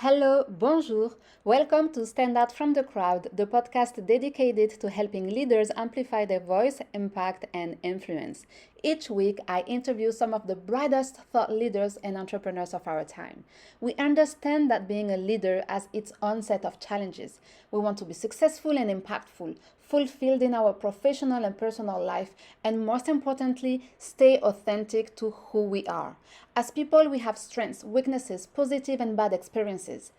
Hello, bonjour. Welcome to Stand Out from the Crowd, the podcast dedicated to helping leaders amplify their voice, impact, and influence. Each week, I interview some of the brightest thought leaders and entrepreneurs of our time. We understand that being a leader has its own set of challenges. We want to be successful and impactful, fulfilled in our professional and personal life, and most importantly, stay authentic to who we are. As people, we have strengths, weaknesses, positive and bad experiences.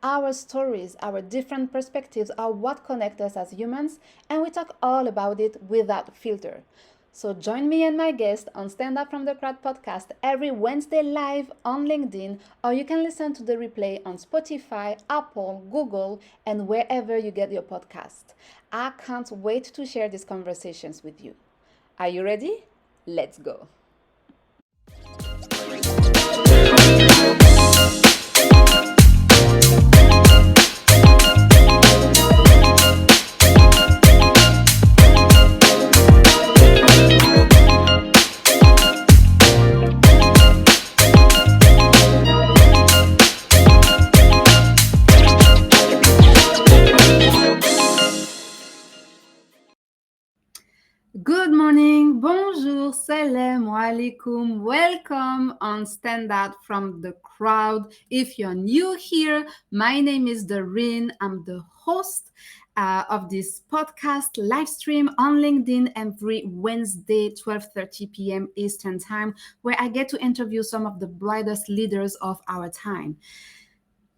Our stories, our different perspectives are what connect us as humans, and we talk all about it without filter. So join me and my guest on Stand Up from the Crowd podcast every Wednesday live on LinkedIn, or you can listen to the replay on Spotify, Apple, Google, and wherever you get your podcast. I can't wait to share these conversations with you. Are you ready? Let's go. Good morning, bonjour, salam alaikum. Welcome on Stand Out from the Crowd. If you're new here, my name is Doreen. I'm the host of this podcast live stream on LinkedIn every Wednesday, 12:30 p.m. Eastern Time, where I get to interview some of the brightest leaders of our time.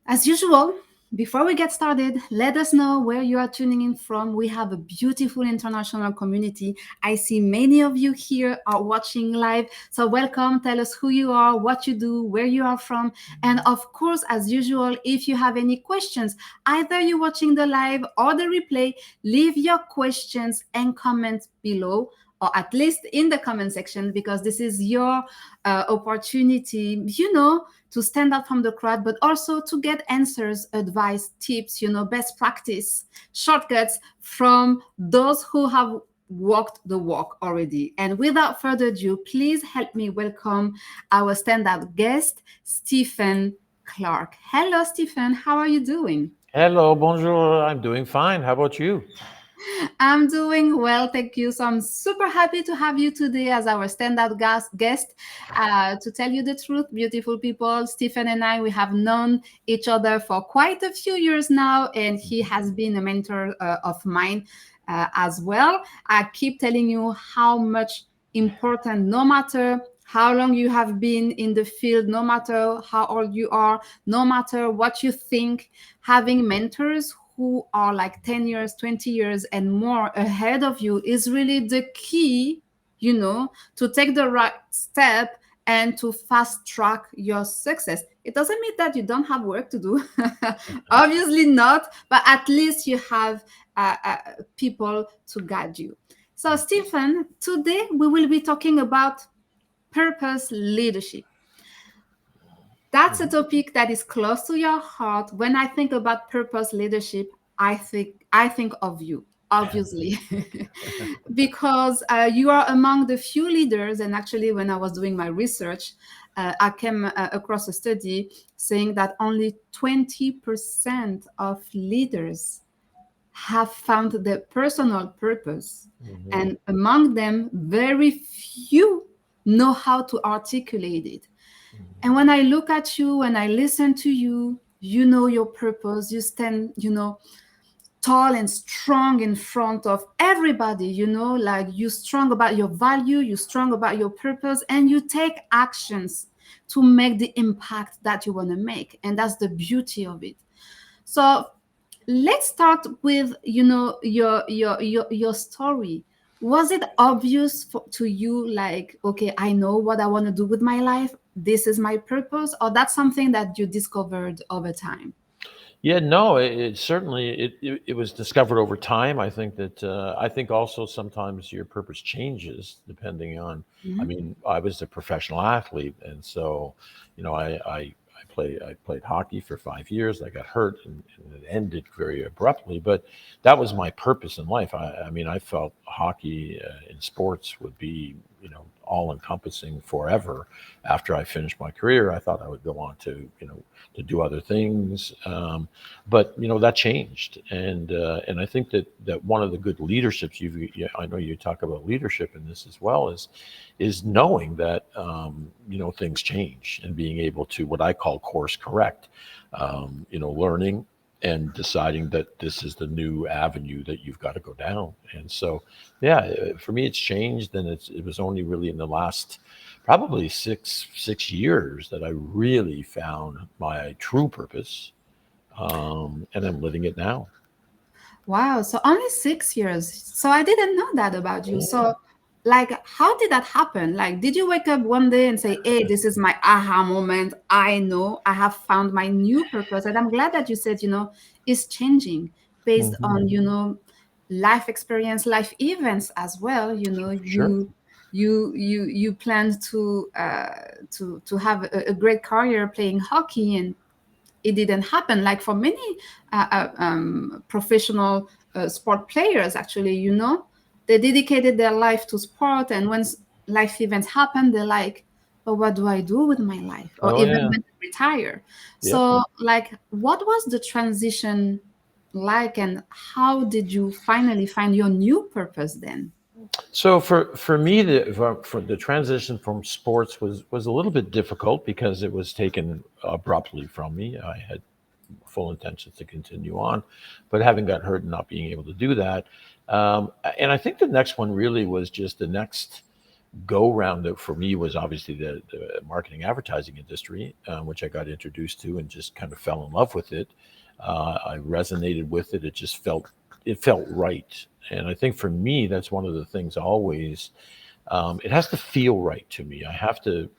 As usual, before we get started, let us know where you are tuning in from. We have a beautiful international community. I see many of you here are watching live. So welcome. Tell us who you are, what you do, where you are from. And of course, as usual, if you have any questions, either you're watching the live or the replay, leave your questions and comments below, or at least in the comment section, because this is your opportunity, to stand out from the crowd, but also to get answers, advice, tips, best practice, shortcuts from those who have walked the walk already. And without further ado, please help me welcome our standout guest, Stephen Clark. Hello, Stephen. How are you doing? Hello, bonjour. I'm doing fine. How about you? I'm doing well, thank you. So I'm super happy to have you today as our standout guest. To tell you the truth, beautiful people, Stephen and I, we have known each other for quite a few years now, and he has been a mentor of mine as well. I keep telling you how much important, no matter how long you have been in the field, no matter how old you are, no matter what you think, having mentors who are like 10 years, 20 years, and more ahead of you is really the key, to take the right step and to fast track your success. It doesn't mean that you don't have work to do. Obviously not, but at least you have people to guide you. So, Stephen, today we will be talking about purpose leadership. That's a topic that is close to your heart. When I think about purpose leadership, I think of you, obviously, because you are among the few leaders. And actually, when I was doing my research, I came across a study saying that only 20% of leaders have found their personal purpose, and among them, very few know how to articulate it. And when I look at you, when I listen to you, you know your purpose. You stand, tall and strong in front of everybody, like you're strong about your value, you're strong about your purpose, and you take actions to make the impact that you want to make. And that's the beauty of it. So let's start with, your story. Was it obvious to you, like, okay, I know what I want to do with my life, this is my purpose, or that's something that you discovered over time? Yeah, no, it certainly it was discovered over time. I think also sometimes your purpose changes depending on. I Mhm. mean, I was a professional athlete, and so I played hockey for 5 years. I got hurt, and it ended very abruptly. But that was my purpose in life. I mean, I felt hockey in sports would be all encompassing forever. After I finished my career, I thought I would go on to, to do other things. But that changed, and I think that one of the good leaderships I know you talk about leadership in this as well, is knowing that things change and being able to, what I call, course correct. Learning and deciding that this is the new avenue that you've got to go down. And so, yeah, for me, it's changed, and it was only really in the last probably six years that I really found my true purpose, and I'm living it now. Wow, so only 6 years. So I didn't know that about you. Yeah. So, like, how did that happen? Like, did you wake up one day and say, "Hey, this is my aha moment. I know I have found my new purpose." And I'm glad that you said, it's changing based Hmm. on, life experience, life events as well. Sure. You planned to have a great career playing hockey, and it didn't happen, like for many professional sport players. Actually, they dedicated their life to sport, and when life events happen, they're like, "But what do I do with my life?" Or Oh even yeah. when they retire. Yep. So, like, what was the transition like, and how did you finally find your new purpose then? So for me, for the transition from sports was a little bit difficult because it was taken abruptly from me. I had full intentions to continue on, but having got hurt and not being able to do that. And I think the next one really was just the next go round that for me was obviously the marketing advertising industry, which I got introduced to and just kind of fell in love with it. I resonated with it. It felt right. And I think for me, that's one of the things always. It has to feel right to me. I have to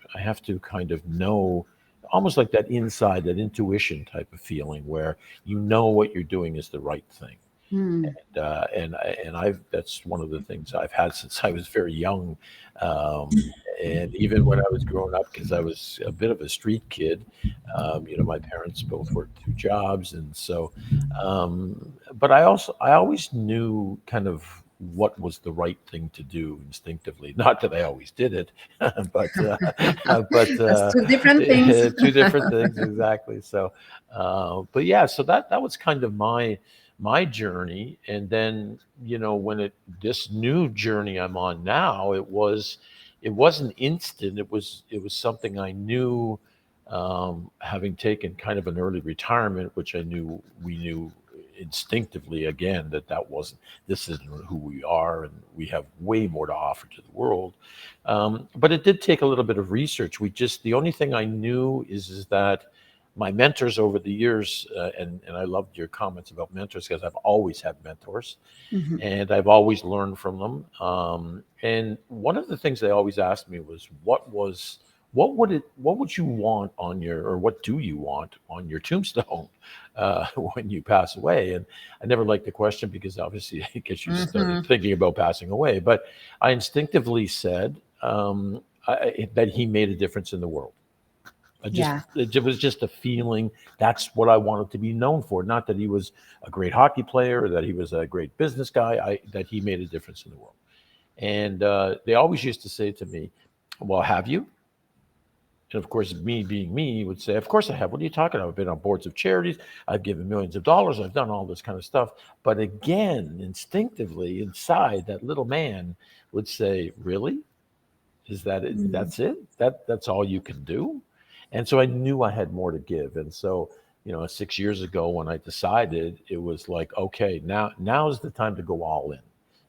kind of know, almost like that inside, that intuition type of feeling where what you're doing is the right thing. Hmm. And I've that's one of the things I've had since I was very young, um, and even when I was growing up, because I was a bit of a street kid. My parents both worked two jobs, and so, but I always knew kind of what was the right thing to do instinctively. Not that I always did it, but but That's two different things. two different things exactly. So, but yeah, so that was kind of my journey. And then when this new journey I'm on now, it wasn't instant. It was something I knew, having taken kind of an early retirement, which we knew instinctively, again, that wasn't this isn't who we are, and we have way more to offer to the world. But it did take a little bit of research. The only thing I knew is that my mentors over the years, and I loved your comments about mentors, because I've always had mentors Mhm. and I've always learned from them. And one of the things they always asked me was, what would you want on your, or what do you want on your tombstone when you pass away? And I never liked the question, because obviously it gets you started Mhm. thinking about passing away. But I instinctively said, that he made a difference in the world. Yeah. It was just a feeling. That's what I wanted to be known for. Not that he was a great hockey player or that he was a great business guy. That he made a difference in the world. And they always used to say to me, "Well, have you?" And of course, me being me, would say, "Of course I have. What are you talking about? I've been on boards of charities. I've given millions of dollars. I've done all this kind of stuff." But again, instinctively inside, that little man would say, "Really? Is that it? Mm. That's it? That's all you can do?" And so I knew I had more to give. And so, 6 years ago when I decided, it was like, okay, now's the time to go all in.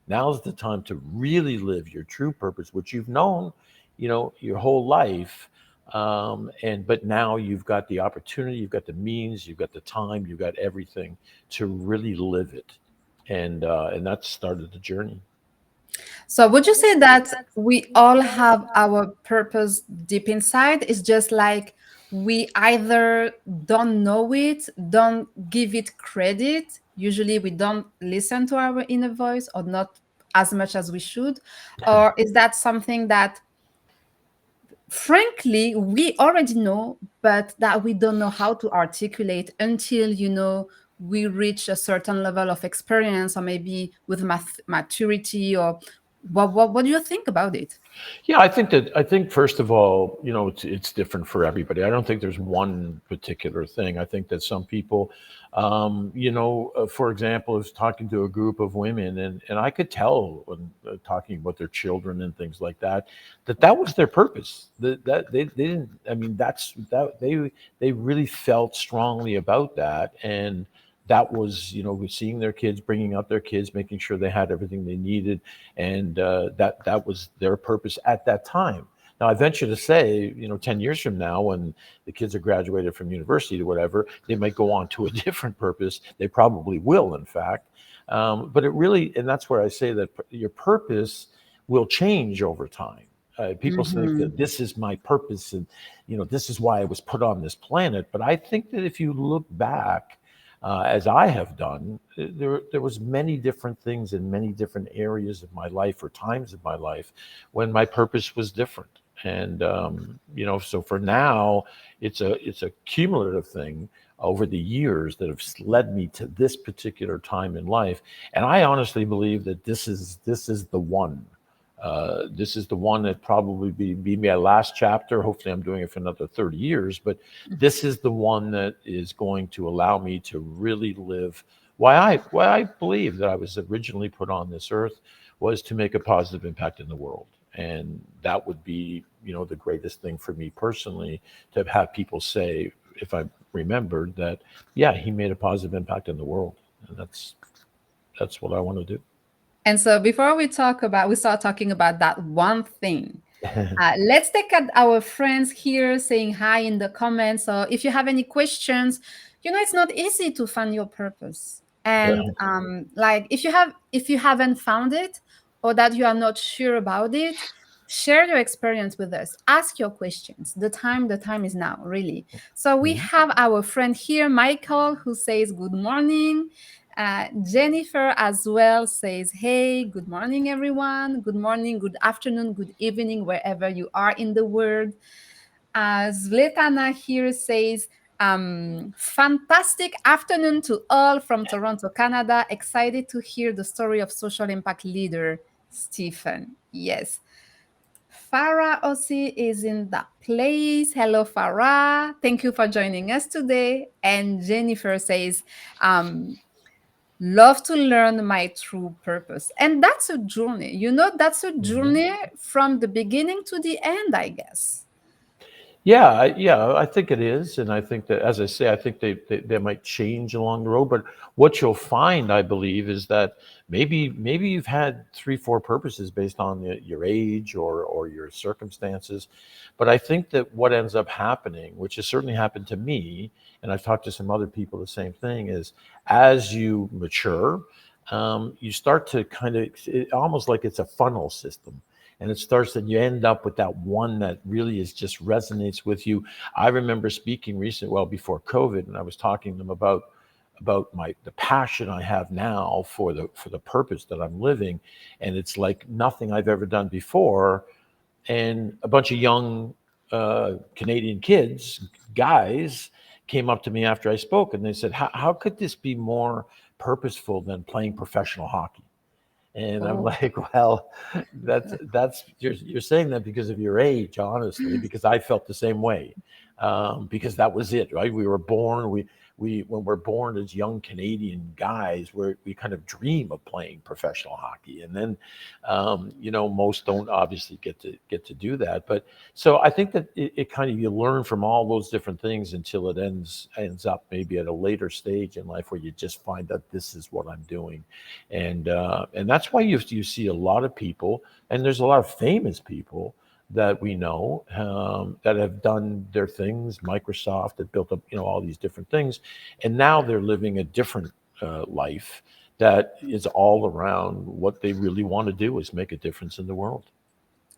Now's the time to really live your true purpose, which you've known, your whole life. And but now you've got the opportunity, you've got the means, you've got the time, you've got everything to really live it. And that started the journey. So, would you say that we all have our purpose deep inside? It's just like we either don't know it, don't give it credit. Usually, we don't listen to our inner voice, or not as much as we should. Or is that something that, frankly, we already know, but that we don't know how to articulate until, we reach a certain level of experience, or maybe with maturity, or What do you think about it? Yeah, I think first of all, it's different for everybody. I don't think there's one particular thing. I think that some people, for example, I was talking to a group of women, and I could tell when talking about their children and things like that, that was their purpose. That they didn't. I mean, that they really felt strongly about that, and that was seeing their kids, bringing up their kids, making sure they had everything they needed, and that was their purpose at that time. Now, I venture to say, 10 years from now, when the kids are graduated from university or whatever, they might go on to a different purpose. They probably will, in fact. But it really, and that's where I say that your purpose will change over time. People think Mm-hmm. that this is my purpose, and this is why I was put on this planet. But I think that if you look back, as I have done, there was many different things in many different areas of my life or times of my life when my purpose was different. And so for now, it's a cumulative thing over the years that have led me to this particular time in life. And I honestly believe that this is the one. This is the one that probably be my last chapter. Hopefully, I'm doing it for another 30 years, but this is the one that is going to allow me to really live why I believe that I was originally put on this earth was to make a positive impact in the world. And that would be, the greatest thing for me personally, to have people say, if I remembered that, yeah, he made a positive impact in the world. And that's what I want to do. And so before we start talking about that one thing, let's take at our friends here saying hi in the comments. So if you have any questions, it's not easy to find your purpose. And like if you haven't found it or that you are not sure about it, share your experience with us. Ask your questions. The time is now, really. So we Mhm. have our friend here, Michael, who says good morning. Jennifer as well says, hey, good morning, everyone. Good morning, good afternoon, good evening, wherever you are in the world. Zletana here says, fantastic afternoon to all from Toronto, Canada. Excited to hear the story of social impact leader Stephen. Yes. Farah Ossi is in that place. Hello, Farah. Thank you for joining us today. And Jennifer says, um, love to learn my true purpose. And that's a journey. That's a Mhm. journey from the beginning to the end, I guess. Yeah, I think it is, and I think that, as I say, I think they might change along the road. But what you'll find, I believe, is that maybe you've had three, four purposes based on your age or your circumstances. But I think that what ends up happening, which has certainly happened to me, and I've talked to some other people the same thing, is as you mature, you start to kind of almost like it's a funnel system, and it starts and you end up with that one that really is just resonates with you. I remember speaking recently, well before COVID, and I was talking to them about the passion I have now for the purpose that I'm living, and it's like nothing I've ever done before. And a bunch of young Canadian kids, guys, came up to me after I spoke, and they said, how could this be more purposeful than playing professional hockey? And I'm Oh, like, well, that's you're saying that because of your age, honestly, because I felt the same way, because that was it, right? We were born, we when we're born as young Canadian guys, we kind of dream of playing professional hockey, and then, most don't obviously get to do that. But so I think that it kind of you learn from all those different things until it ends up maybe at a later stage in life where you just find that this is what I'm doing, and that's why you see a lot of people, and there's a lot of famous people that we know, that have done their things. Microsoft that built up all these different things, and now they're living a different life that is all around what they really want to do is make a difference in the world.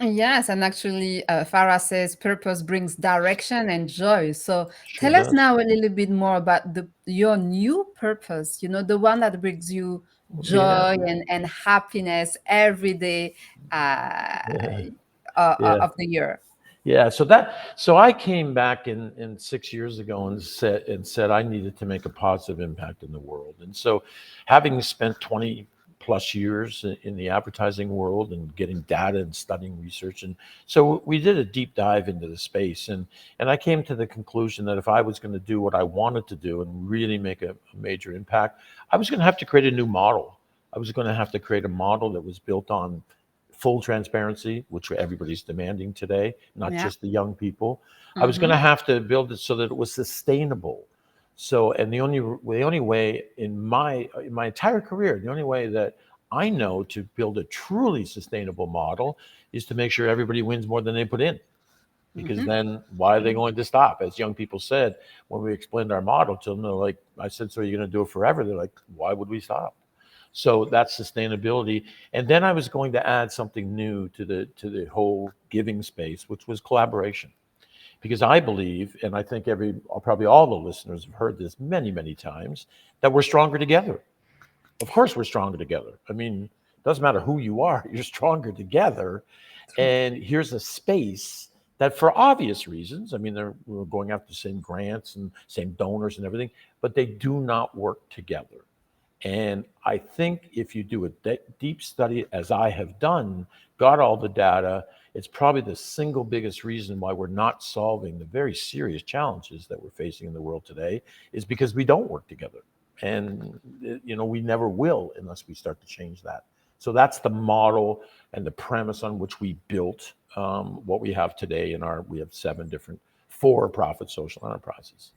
yes. And actually, Farah says purpose brings direction and joy. So Sure tell us does. now a little bit more about your new purpose, the one that brings you Yeah, joy and happiness every day uh, yeah, yeah. of the year. Yeah, so I came back in 6 years ago and said I needed to make a positive impact in the world. And so, having spent 20 plus years in the advertising world and getting data and studying research. And so we did a deep dive into the space. And I came to the conclusion that if I was going to do what I wanted to do and really make a major impact, I was going to have to create a new model. I was going to have to create a model that was built on full transparency, which everybody's demanding today, not Yeah. just the young people. I was going Mm-hmm. to have to build it so that it was sustainable. So, and the only way in my entire career, the only way that I know to build a truly sustainable model is to make sure everybody wins more than they put in. Because Mm-hmm. then why are they going to stop? As young people said when we explained our model to them, they're like, I said, so you're going to do it forever? They're like, why would we stop? So that's sustainability. And then I was going to add something new to the whole giving space, which was collaboration. Because I believe, and I think probably all the listeners have heard this many, many times, that we're stronger together. Of course, we're stronger together. I mean, it doesn't matter who you are, you're stronger together. True. And here's a space that, for obvious reasons, I mean, we're going after the same grants and same donors and everything, but they do not work together. And I think if you do a deep study, as I have done, got all the data, it's probably the single biggest reason why we're not solving the very serious challenges that we're facing in the world today is because we don't work together. And, we never will unless we start to change that. So that's the model and the premise on which we built what we have today we have 7 different for-profit social enterprises.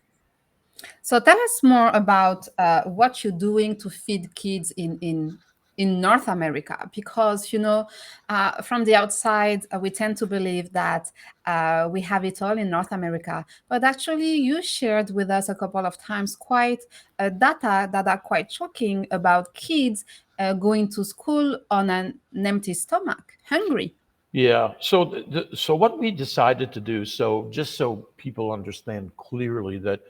So tell us more about what you're doing to feed kids in North America, because from the outside we tend to believe that we have it all in North America, but actually you shared with us a couple of times quite data that are quite shocking about kids going to school on an empty stomach, hungry. Yeah. So, so what we decided to do, so just so people understand clearly that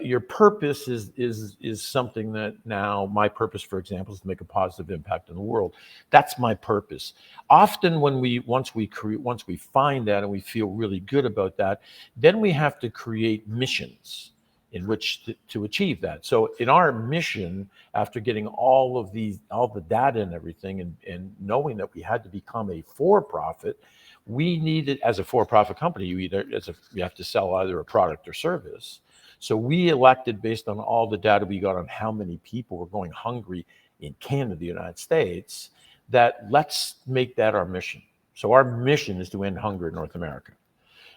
your purpose is something that now my purpose, for example, is to make a positive impact in the world. That's my purpose. Often, when once we find that and we feel really good about that, then we have to create missions in which to achieve that. So, in our mission, after getting all the data and everything, and knowing that we had to become a for-profit, we needed, as a for-profit company, you have to sell either a product or service. So we elected, based on all the data we got on how many people were going hungry in Canada, the United States, that let's make that our mission. So our mission is to end hunger in North America.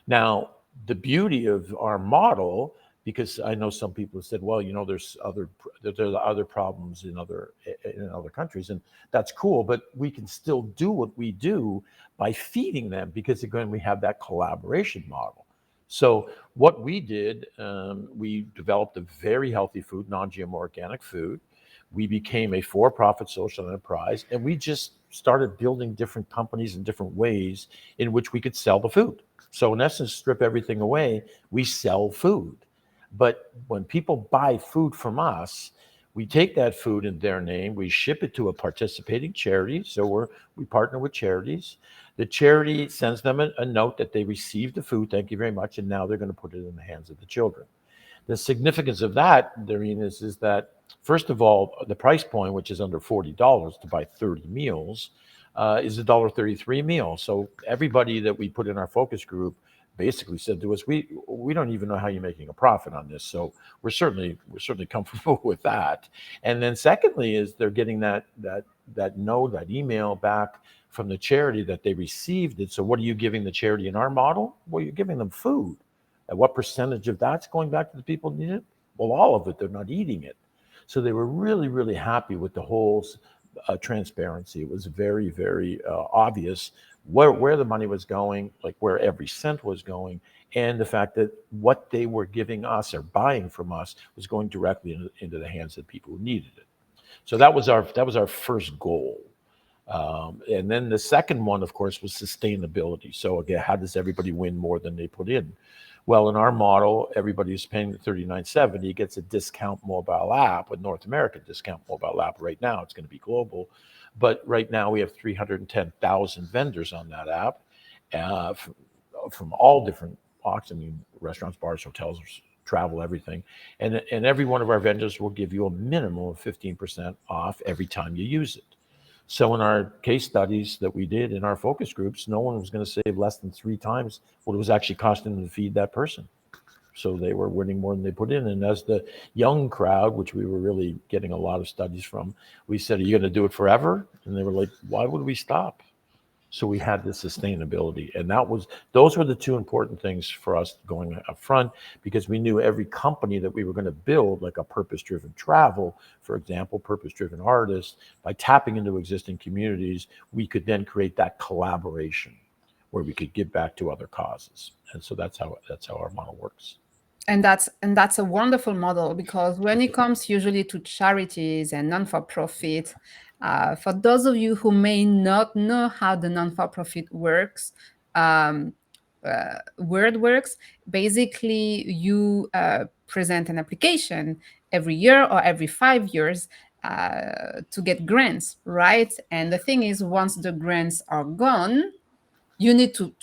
Now, the beauty of our model, because I know some people have said, well, there's other problems in other countries, and that's cool, but we can still do what we do by feeding them, because again, we have that collaboration model. So what we did, we developed a very healthy food, non-GMO organic food. We became a for-profit social enterprise, and we just started building different companies in different ways in which we could sell the food. So in essence, strip everything away, we sell food. But when people buy food from us, we take that food in their name, we ship it to a participating charity. So we partner with charities. The charity sends them a note that they received the food, thank you very much, and now they're going to put it in the hands of the children. The significance of that, Doreen, is that, first of all, the price point, which is under $40 to buy 30 meals, is $1.33 a meal. So everybody that we put in our focus group basically said to us, we don't even know how you're making a profit on this. So we're certainly comfortable with that. And then secondly is they're getting that note, that email back from the charity that they received it. So what are you giving the charity in our model? Well, you're giving them food. And what percentage of that's going back to the people who need it? Well, all of it. They're not eating it. So they were really, really happy with the whole transparency. It was very, very obvious where the money was going, like where every cent was going, and the fact that what they were giving us or buying from us was going directly into the hands of people who needed it. So that was our first goal. And then the second one, of course, was sustainability. So again, how does everybody win more than they put in? Well, in our model, everybody who's paying the $39.70 gets a discount mobile app, a North American discount mobile app. Right now, it's going to be global, but right now we have 310,000 vendors on that app, from all different walks. I mean, restaurants, bars, hotels, travel, everything. And every one of our vendors will give you a minimum of 15% off every time you use it. So in our case studies that we did in our focus groups, no one was going to save less than 3 times what it was actually costing them to feed that person. So they were winning more than they put in. And as the young crowd, which we were really getting a lot of studies from, we said, "Are you going to do it forever?" And they were like, "Why would we stop?" So we had the sustainability, and those were the two important things for us going up front, because we knew every company that we were going to build, like a purpose-driven travel, for example, purpose-driven artists, by tapping into existing communities, we could then create that collaboration where we could give back to other causes. And so that's how our model works. And that's a wonderful model, because when it comes usually to charities and non-for-profit, for those of you who may not know how the non-for-profit works, um, word works, basically you present an application every year or every 5 years to get grants, right? And the thing is, once the grants are gone, you need to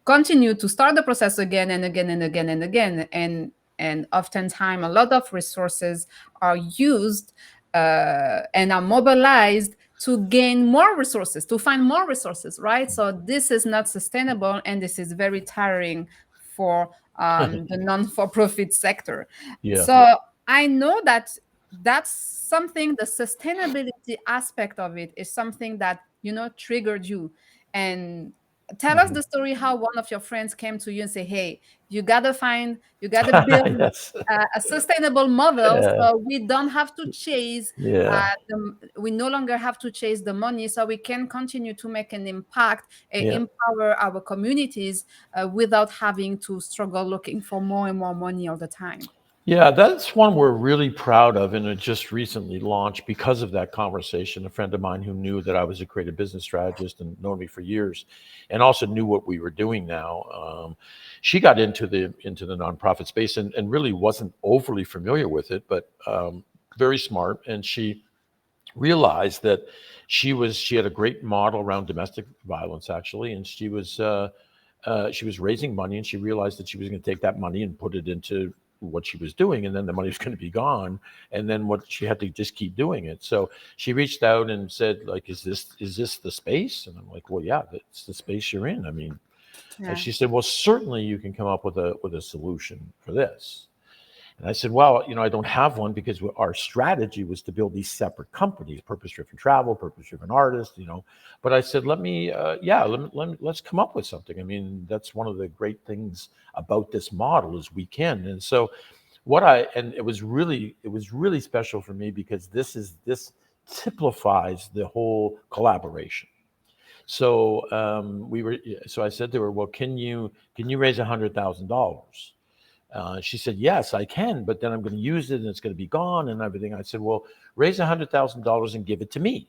continue to start the process again and again and again and again, and oftentimes a lot of resources are used and are mobilized to gain more resources, to find more resources, right? So this is not sustainable, and this is very tiring for the non-for-profit sector. Yeah. So I know that that's something, the sustainability aspect of it is something that triggered you. And tell us Mhm. the story how one of your friends came to you and say, hey, you gotta build Yes. a sustainable model, Uh, so we don't have to chase yeah. we no longer have to chase the money, so we can continue to make an impact and Yeah. empower our communities without having to struggle looking for more and more money all the time. Yeah, that's one we're really proud of, and it just recently launched because of that conversation. A friend of mine who knew that I was a creative business strategist and known me for years, and also knew what we were doing now. She got into the nonprofit space, and really wasn't overly familiar with it, but very smart. And she realized that she had a great model around domestic violence, actually, and she was raising money, and she realized that she was going to take that money and put it into what she was doing, and then the money was going to be gone, and then what she had to just keep doing it. So she reached out and said, like, is this the space? And I'm like, well, yeah, that's the space you're in. I mean, Yeah. she said, well, certainly you can come up with a solution for this. And I said, well, I don't have one, because our strategy was to build these separate companies: purpose-driven travel, purpose-driven artist. But I said, yeah, let's come up with something. I mean, that's one of the great things about this model is we can. And so and it was really special for me, because this typifies the whole collaboration. So so I said to her, well, can you raise $100,000? She said, yes, I can, but then I'm going to use it and it's going to be gone and everything. I said, well, raise $100,000 and give it to me.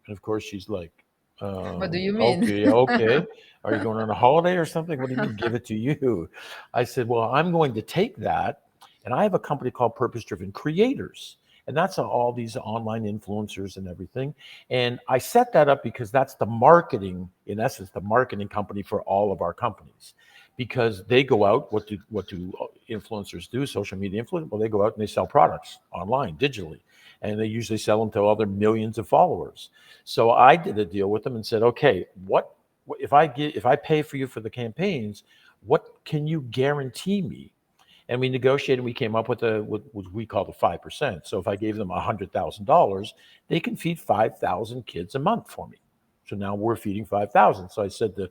And of course, she's like, What do you mean? okay, okay. Are you going on a holiday or something? What do you mean, give it to you? I said, well, I'm going to take that. And I have a company called Purpose Driven Creators. And that's all these online influencers and everything. And I set that up because that's the marketing, in essence, the marketing company for all of our companies. Because they go out, what do influencers do? Social media influencers, well, they go out and they sell products online, digitally, and they usually sell them to other millions of followers. So I did a deal with them and said, okay, if I pay for you for the campaigns, what can you guarantee me? And we negotiated. We came up with what we call the 5%. So if I gave them $100,000, they can feed 5,000 kids a month for me. So now we're feeding 5,000. So I said to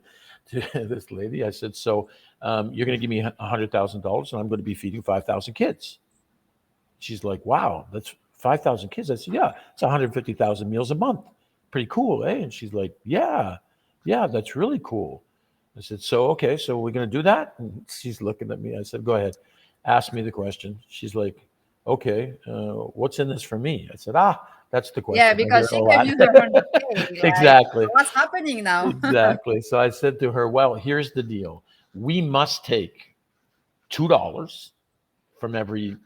this lady, I said, so you're going to give me $100,000, and I'm going to be feeding 5,000 kids. She's like, wow, that's 5,000 kids. I said, yeah, it's 150,000 meals a month. Pretty cool, eh? And she's like, yeah, yeah, that's really cool. I said, so, okay, so we're going to do that? And she's looking at me. I said, go ahead, ask me the question. She's like, okay, what's in this for me? I said, that's the Yeah, question I hear because a she gave lot. you the 100K. Like, Exactly, what's happening now? exactly. So I said to her, well, here's the deal. We must take $2 from every,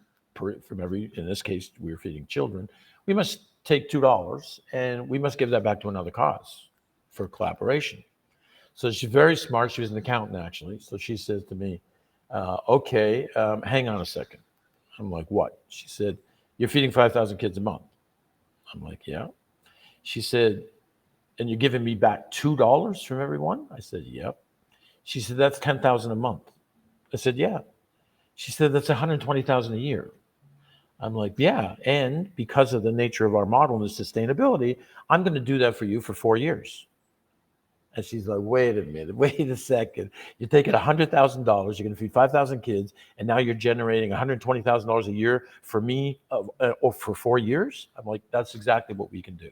in this case, we were feeding children. We must take $2 and we must give that back to another cause for collaboration. So she's very smart. She was an accountant, actually. So she says to me, okay, hang on a second. I'm like, what? She said, you're feeding 5,000 kids a month. I'm like, yeah. She said, yeah. That's really cool. I said, so, okay, so we're going to do that. And she's looking at me. I said, go ahead, ask me the question. She's like, okay, what's in this for me? I said, that's the question I hear a lot. Exactly. So I said to her, well, here's the deal. We must take $2 from every, from every, in this case, we were feeding children. We must take $2 and we must give that back to another cause for collaboration. So she's very smart. She was an accountant, actually. So she says to me, okay, hang on a second. I'm like, what? She said, you're feeding 5,000 kids a month. I'm like, yeah. She said, and you're giving me back $2 from everyone? I said, yep. She said, that's 10,000 a month. I said, yeah. She said, that's 120,000 a year. I'm like, yeah. And because of the nature of our model and the sustainability, I'm going to do that for you for 4 years. And she's like, wait a minute, wait a second. You're taking $100,000, you're going to feed 5,000 kids, and now you're generating $120,000 a year for me or for 4 years? I'm like, that's exactly what we can do.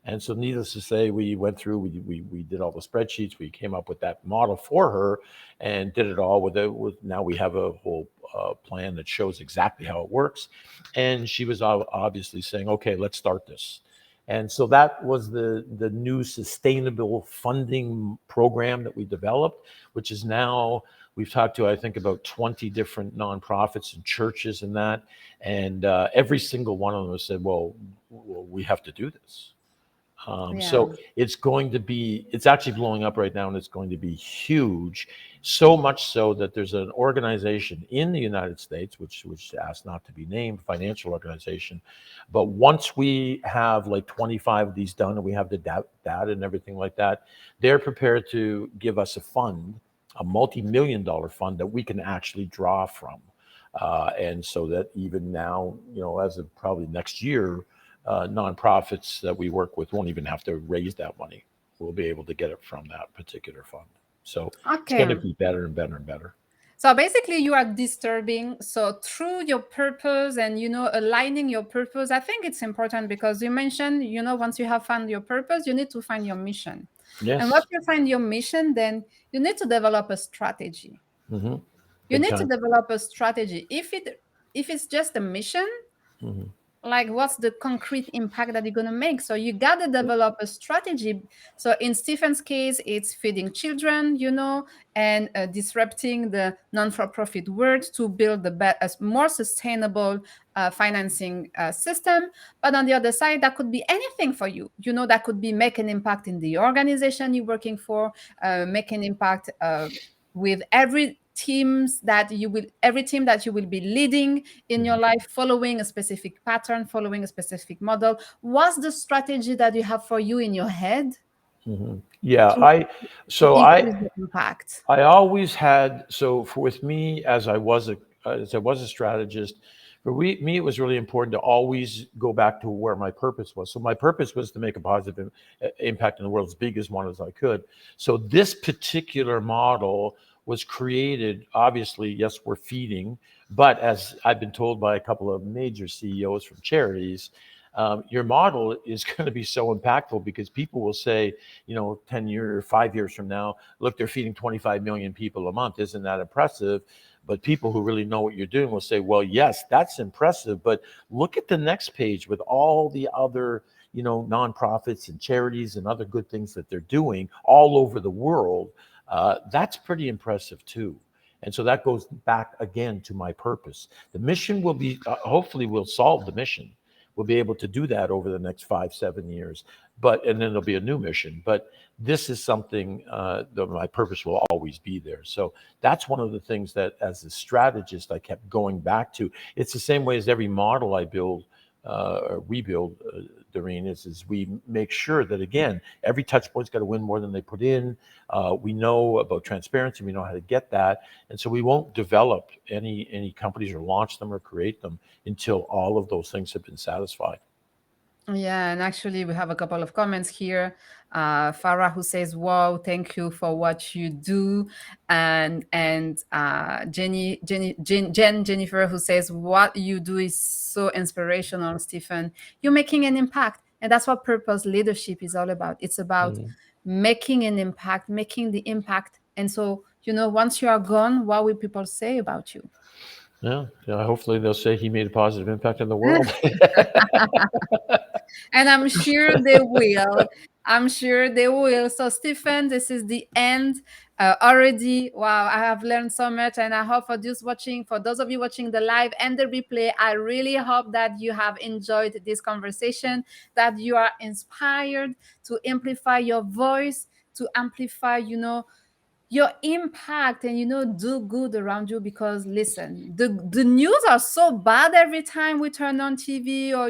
And so, needless to say, we went through, we did all the spreadsheets, we came up with that model for her and did it all with it. Now we have a whole plan that shows exactly how it works. And she was obviously saying, okay, let's start this. And so that was the new sustainable funding program that we developed, which is now we've talked to, I think, about 20 different nonprofits and churches and that. And every single one of them said, well, we have to do this. Yeah. So it's going to be, it's actually blowing up right now and it's going to be huge. So much so that there's an organization in the United States, which asked not to be named, financial organization. But once we have like 25 of these done and we have the data and everything like that, they're prepared to give us a fund, a multi-million-dollar fund that we can actually draw from. And so that even now, as of probably next year, nonprofits that we work with won't even have to raise that money. We'll be able to get it from that particular fund. So it's going to Okay. be better and better and better. So basically, you are disturbing. So through your purpose and aligning your purpose, I think it's important because you mentioned, once you have found your purpose, you need to find your mission. And once Yes. you find your mission, then you need to develop a strategy. Hmm. You Big need to time. develop a strategy. If it's just a mission, Hmm. like what's the concrete impact that you're going to make? So you got to develop a strategy. So in Stephen's case, it's feeding children, and disrupting the non-for-profit world to build a more sustainable financing system. But on the other side, that could be anything for you. That could be make an impact in the organization you're working for, make an impact with every team that you will be leading in your Hmm. life, following a specific pattern, following a specific model. What's the strategy that you have for you in your head Hmm. Yeah. to, to So I, increase the impact? I always had, with me as I was a strategist, me, it was really important to always go back to where my purpose was. So my purpose was to make a positive impact in the world, as big as one as I could. So this particular model was created, obviously, yes, we're feeding, but as I've been told by a couple of major CEOs from charities, your model is going to be so impactful because people will say, 10 years, 5 years from now, look, they're feeding 25 million people a month. Isn't that impressive? But people who really know what you're doing will say, well, yes, that's impressive. But look at the next page with all the other, nonprofits and charities and other good things that they're doing all over the world. That's pretty impressive too. And so that goes back again to my purpose. The mission will be, hopefully, we'll solve the mission. We'll be able to do that over the next 5, 7 years, and then there'll be a new mission. But this is something that my purpose will always be there. So that's one of the things that, as a strategist, I kept going back to. It's the same way as every model I build or we build, Doreen, is we make sure that, again, every touch point's got to win more than they put in. We know about transparency. We know how to get that. And so we won't develop any companies or launch them or create them until all of those things have been satisfied. Yeah, and actually, we have a couple of comments here. Farah, who says, "Wow, thank you for what you do," and Jennifer, who says, "What you do is so inspirational, Stephen. You're making an impact, and that's what purpose leadership is all about. It's about Mhm. making an impact, making the impact. And so, once you are gone, what will people say about you?" Yeah, yeah. Hopefully, they'll say he made a positive impact in the world. And I'm sure they will. I'm sure they will. So, Stephen, this is the end already. Wow, I have learned so much. And I hope for those of you watching the live and the replay, I really hope that you have enjoyed this conversation, that you are inspired to amplify your voice, to amplify, your impact, and do good around you. Because listen, the news are so bad every time we turn on TV, or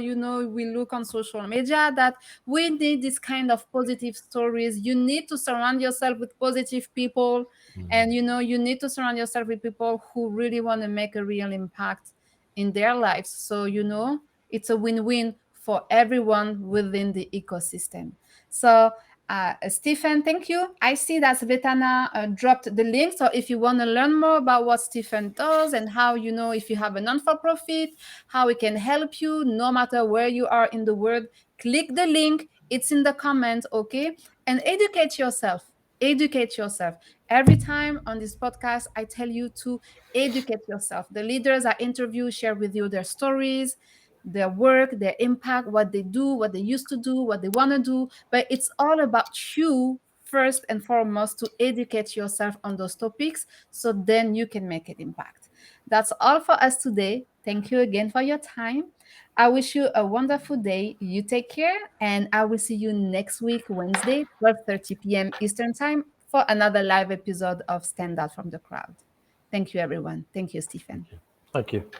we look on social media, that we need this kind of positive stories. You need to surround yourself with positive people, and Mm. you need to surround yourself with people who really want to make a real impact in their lives. So it's a win-win for everyone within the ecosystem. So Stephen, thank you. I see that Svetana dropped the link. So if you want to learn more about what Stephen does, and how, if you have a non-for-profit, how we can help you no matter where you are in the world, click the link. It's in the comments, okay? And educate yourself. Educate yourself. Every time on this podcast, I tell you to educate yourself. The leaders I interview share with you their stories, their work, their impact, what they do, what they used to do, what they want to do. But it's all about you first and foremost, to educate yourself on those topics, so then you can make an impact. That's all for us today. Thank you again for your time. I wish you a wonderful day. You take care, and I will see you next week, Wednesday, 12:30 p.m. Eastern Time, for another live episode of Stand Out from the Crowd. Thank you, everyone. Thank you, Stephen. Thank you.